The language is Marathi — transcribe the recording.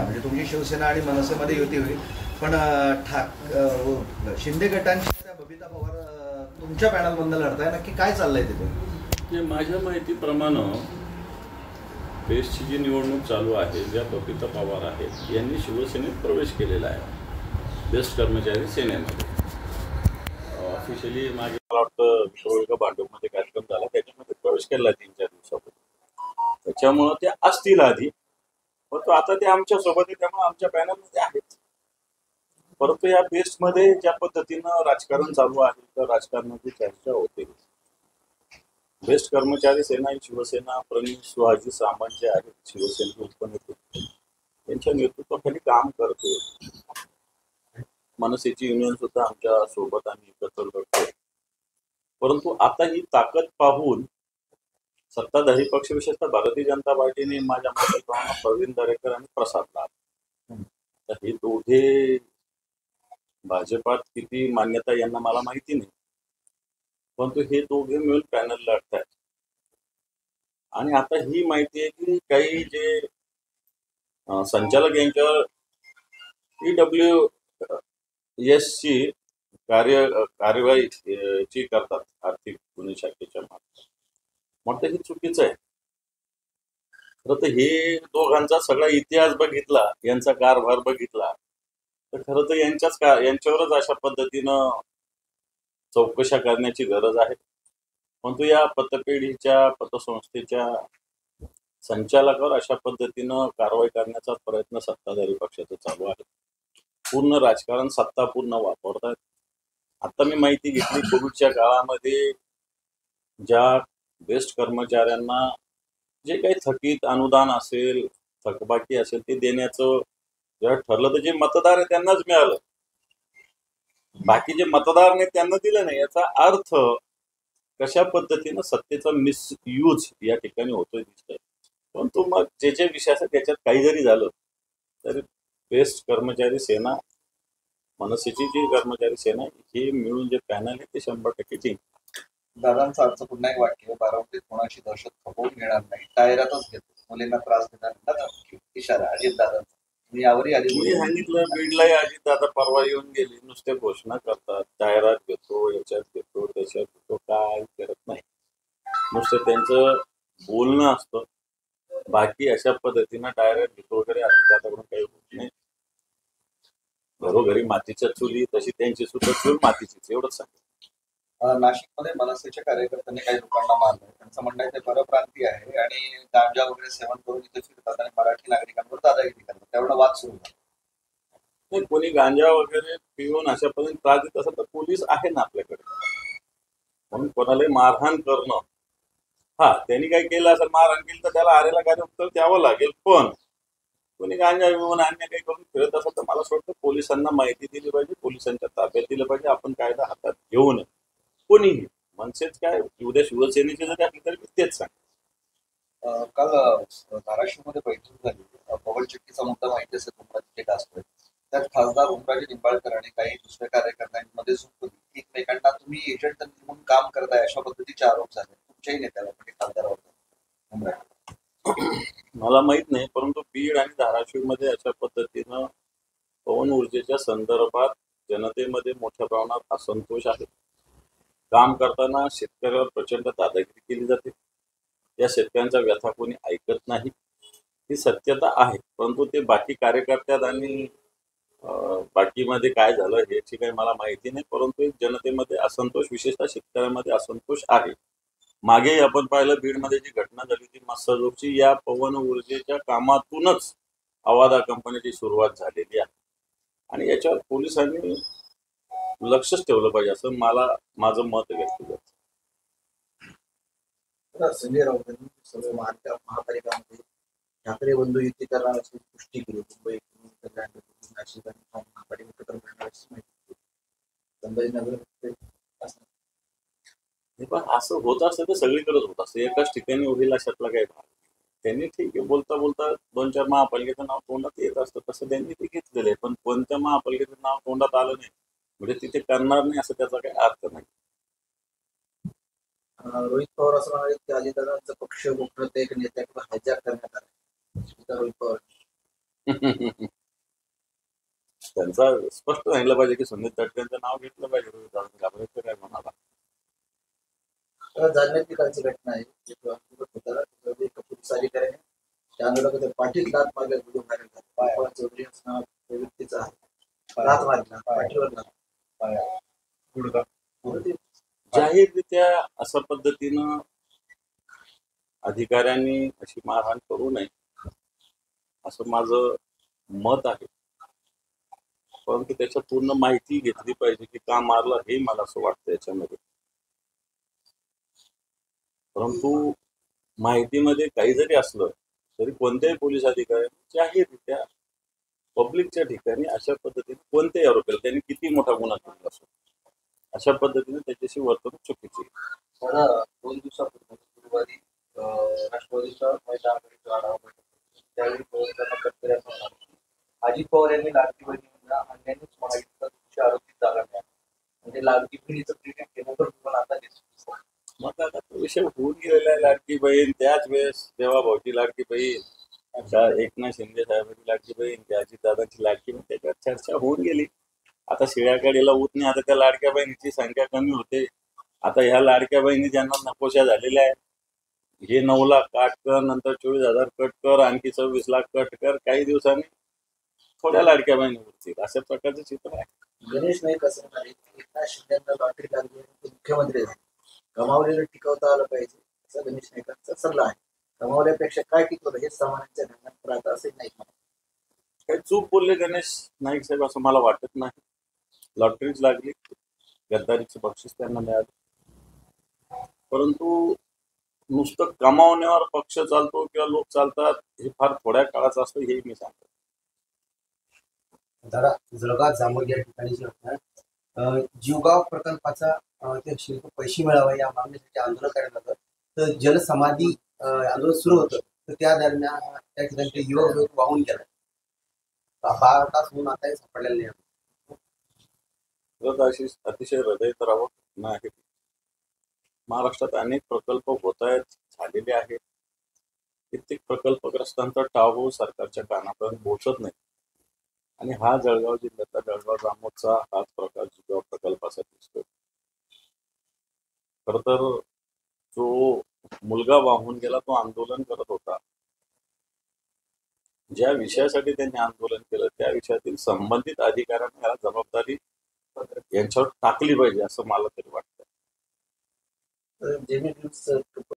म्हणजे तुमची शिवसेना आणि मनसेमध्ये युती होईल, पण शिंदे गटांची त्या बबिता पवार तुमच्या पॅनलमधनं लढताय, नक्की काय चाललंय तिथे? म्हणजे माझ्या माहितीप्रमाणे बेस्टची जी निवडणूक चालू आहे, ज्या बबिता पवार आहेत यांनी शिवसेनेत प्रवेश केलेला आहे, बेस्ट कर्मचारी सेनेमध्ये. ऑफिशियली मागे मला वाटतं विश्ववर्ग भांडूपमध्ये कार्यक्रम झाला, त्याच्यामध्ये प्रवेश केला 3-4 दिवसापूर्वी. त्याच्यामुळं ते असतील आधी, परंतु आता ते आमच्या सोबत आहे, त्यामुळे आमच्या पॅनलमध्ये आहेत. परंतु या बेस्टमध्ये ज्या पद्धतीनं राजकारण चालू आहे, तर राजकारणाची चर्चा होते. बेस्ट कर्मचारी सेना ही शिवसेना प्रणित सुहाजी सामंत जे आहेत, शिवसेनेचे उपनेते, त्यांच्या नेतृत्वाखाली काम करते. मनसेची युनियन सुद्धा आमच्या सोबत आम्ही एकत्र करतो. परंतु आता ही ताकद पाहून सत्ताधारी पक्ष, विशेषतः भारतीय जनता पार्टीने माझ्या मताप्रमाणे प्रवीण दरेकर आणि प्रसाद लाड, तर हे दोघे भाजपात किती मान्यता यांना मला माहिती नाही, परंतु हे दोघे मिळून पॅनल लढत आहेत. आणि आता ही माहिती आहे की काही जे संचालक यांच्यावर EWS ची कार्यवाही करतात आर्थिक गुन्हे शाखेच्या मार्फत. म्हटलं हे चुकीचं आहे. खरं तर हे दोघांचा सगळा इतिहास बघितला, यांचा कारभार बघितला, तर खरं तर यांच्यावरच अशा पद्धतीनं चौकशा करण्याची गरज आहे. परंतु या पतपेढीच्या पतसंस्थेच्या संचालकावर अशा पद्धतीनं कारवाई करण्याचा प्रयत्न सत्ताधारी पक्षाचा चालू आहे. पूर्ण राजकारण सत्ता पूर्ण वापरतात. आता मी माहिती घेतली, कोविडच्या काळामध्ये ज्या बेस्ट कर्मचाऱ्यांना जे काही थकीत अनुदान असेल, थकबाकी असेल, ते देण्याचं जेव्हा ठरलं, तर जे मतदार आहे त्यांनाच मिळालं, बाकी जे मतदार नाही त्यांना दिलं नाही. याचा अर्थ कशा पद्धतीनं सत्तेचा मिसयूज या ठिकाणी होतोय दिसतोय. परंतु मग जे विषय असतात त्याच्यात काही जरी झालं तरी बेस्ट कर्मचारी सेना, मनसेची जी कर्मचारी सेना हे मिळून जे पॅनल आहे ते 100% जिंकतात. दादांचं आजचं पुन्हा एक वाक्य, बारामतीत कोणाची दहशत खपवून घेणार नाही, टायरातच घेतो, मुलींना त्रास देणार नाही, इशारा अजित दादांचा. यावरही आधी मी सांगितलं, बीडलाही अजित दादा परवा येऊन गेले, नुसते घोषणा करतात, जाहिरात घेतो, याच्यात घेतो, त्याच्यात घेतो, काय करत नाही. नुसतं त्यांचं बोलणं असतं, बाकी अशा पद्धतीनं डायरेक्ट घेतो वगैरे अजित दादाकडून काही होत नाही. घरोघरी मातीच्या चुली, तशी त्यांची सुद्धा चूल मातीचीच, एवढंच सांगितलं. नाशिकमध्ये मनसेच्या कार्यकर्त्यांनी काही लोकांना मारलं. त्यांचं म्हणणं आहे ते परप्रांतीय आहे आणि गांजा वगैरे सेवन करून इथे फिरतात आणि मराठी नागरिकांवर दादागिरी करतात, त्यावेळेला वाद सुरू झाला. कोणी गांजा वगैरे पिऊन अशा पद्धतीने त्रास देत असेल तर पोलीस आहे ना आपल्याकडे, म्हणून कोणालाही मारहाण करणं, हा त्यांनी काही केलं असेल, मारहाण केली तर त्याला आरेला काय उत्तर द्यावं लागेल. पण कोणी गांजा पिऊन अन्य काही करून फिरत असेल तर मला असं वाटतं पोलिसांना माहिती दिली पाहिजे, पोलिसांच्या ताब्यात दिलं पाहिजे. आपण कायदा हातात घेऊन कोणीही, मनसेच काय, उद्या शिवसेनेचे जर असले तरी तेच सांग. काल धाराशिवमध्ये बैठक झाली, पवन चक्कीचा मुद्दा माहिती असेल तुम्हाला, तिथे टास्क त्यात खासदार ओमराजे निंबाळकर आणि काही दुसऱ्या कार्यकर्त्यांमध्ये सुरू एकमेकांना तुम्ही एजंट म्हणून काम करताय अशा पद्धतीचे आरोप झाले तुमच्याही नेत्याला, खासदार मला माहित नाही, परंतु बीड आणि धाराशिव मध्ये अशा पद्धतीनं पवन ऊर्जेच्या संदर्भात जनतेमध्ये मोठ्या प्रमाणात असंतोष आहे. काम करताना शेतकऱ्यावर प्रचंड दादागिरी केली जाते, या शेतकऱ्यांचा व्यथा कोणी ऐकत नाही, ही सत्यता आहे. परंतु ते बाकी कार्यकर्त्यात आणि बाकीमध्ये काय झालं याची काही मला माहिती नाही, परंतु जनतेमध्ये असंतोष, विशेषतः शेतकऱ्यांमध्ये असंतोष आहे. मागे आपण पाहिलं बीडमध्ये जी घटना झाली ती मस्साजोगची, या पवन ऊर्जेच्या कामातूनच अवादा कंपनीची सुरुवात झालेली आहे आणि याच्यावर पोलिसांनी लक्षच ठेवलं पाहिजे असं माझं मत व्यक्त करतं. संजय राऊतांनी सर्व महापालिकांमध्ये ठाकरे बंधू युती करणार अशी पुष्टी केली. मुंबई, नाशिक आणि महापालिका एकत्र करण्याची माहिती संभाजीनगर पण असं होत असतं तर सगळीकडेच होत असतं, एकाच ठिकाणी होईल अशातला काही भाग. त्यांनी ठीक आहे, बोलता बोलता 2-4 महापालिकेचं नाव तोंडात येत असतं, तसं त्यांनी ते घेतलेलं आहे. पण कोणत्या महापालिकेचं नाव तोंडात आलं नाही म्हणजे तिथे करणार नाही असं त्याचा काही अर्थ नाही. रोहित पवार असं म्हणाले की अजितदादांचा पक्ष गोपनीयता एक नेत्याकडे हायजॅक करण्यात आला. रोहित पवार त्यांचा स्पष्ट सांगितलं पाहिजे की सुनील तटकरेंचं नाव घेतलं पाहिजे, घाबरायचं काय म्हणाला. जालन्यात ठिकाणची घटना आहे जिथं आंदोलन होतं, त्याच्यामध्ये एका पोलीस अधिकाऱ्याने त्या आंदोलकाच्या पाठीत लात मारल्या, व्हिडिओ व्हायरल झाला. चौधरी असं नाव त्या व्यक्तीचं आहे. लात मारला पाठीवर लात. गुडघा. जाहीररित्या अशा पद्धतीनं अधिकाऱ्यांनी अशी मारहाण करू नये असं माझं मत आहे. परंतु त्याच्या पूर्ण माहिती घेतली पाहिजे की का मारलं हे मला असं वाटतं याच्यामध्ये. परंतु माहितीमध्ये काही जरी असलं तरी कोणत्याही पोलीस अधिकाऱ्यांनी जाहीररित्या पब्लिकच्या ठिकाणी अशा पद्धतीने कोणत्याही आरोपीला त्यांनी किती मोठा गुन्हा केला असो अशा पद्धतीने त्याच्याशी वर्तणूक चुकीची आहे. मला 2 दिवसापूर्वी गुरुवारी राष्ट्रवादीच्या महिला आघाडीचा आढावा बैठक होती. त्यावेळी पवार तटकरे यांनी म्हणाले की अजित पवार यांनी लाडकी बहिणींना अन्यायच महायुतीचा दोषी आरोपी जागा मिळाला. म्हणजे लाडकी बहिणीचं क्रिकेट केलं तर तुम्हाला आता दिसतो. मग आता तो विषय होऊन गेलेला आहे. लाडकी बहीण त्याच वेळेस तेव्हा भाऊची लाडकी बहीण, एकनाथ शिंदे साहेबांची लाडकी बहीण, अजितदादांची लाडकी बहीण, त्याच्यावर चर्चा होऊन गेली. आता शिळ्याकडीला होत नाही. आता त्या लाडक्या बहिणीची संख्या कमी होते. आता ह्या लाडक्या बहिणी ज्यांना नकोशा झालेल्या आहेत, हे 9 लाख काट कर, नंतर 24,000 कट कर, आणखी 26 लाख कट कर, काही दिवसांनी थोड्या लाडक्या बहिणी उरतील, अशा प्रकारचं चित्र आहे. गणेश नाईक असं म्हणाले की एकनाथ शिंदेना लॉटरी लागली आणि ते मुख्यमंत्री झाले. कमावलेलं टिकवता आलं पाहिजे असा गणेश नाईकांचा सल्ला आहे. कमावल्यापेक्षा काय टिकवलं हे सामान्यांच्या ध्यानात राहतं असे नाही. काही चूक बोलले गणेश नाईक साहेब असं मला वाटत नाही. लॉटरीच लागली, गद्दारीचं बक्षीस त्यांना मिळालं. परंतु नुसतं कमावण्यावर पक्ष चालतो किंवा लोक चालतात हे फार थोड्या काळाचं असतं हे मी सांगतो. दादा, जळगाव जामोद या ठिकाणी जे होतं जीवगाव प्रकल्पाचा ते शिल्प पैसे मिळावे या मागणीसाठी आंदोलन करण्यात आलं. तर जलसमाधी आंदोलन सुरू होतं, तर त्या दरम्यान त्या ठिकाणी ते युवक वाहून गेला. 12 तास होऊन आताही सापडलेला नाही. अशी अतिशय हृदयद्रावक घटना आहे. महाराष्ट्रात अनेक प्रकल्प होत आहेत, झालेले आहेत. कित्येक प्रकल्पग्रस्तांचा टाहो सरकारच्या कानापर्यंत पोहोचत नाही. आणि हा जळगाव जिल्ह्यातला जळगाव जामोदचा हाच प्रकार जीवगाव प्रकल्पासाठी दिसतोय. खर तर जो मुलगा वाहून गेला तो आंदोलन करत होता. ज्या विषयासाठी त्यांनी आंदोलन केलं त्या विषयातील संबंधित अधिकाऱ्यांनी याला जबाबदारी यांच्यावर टाकली पाहिजे असं मला तरी वाटतं. जेणे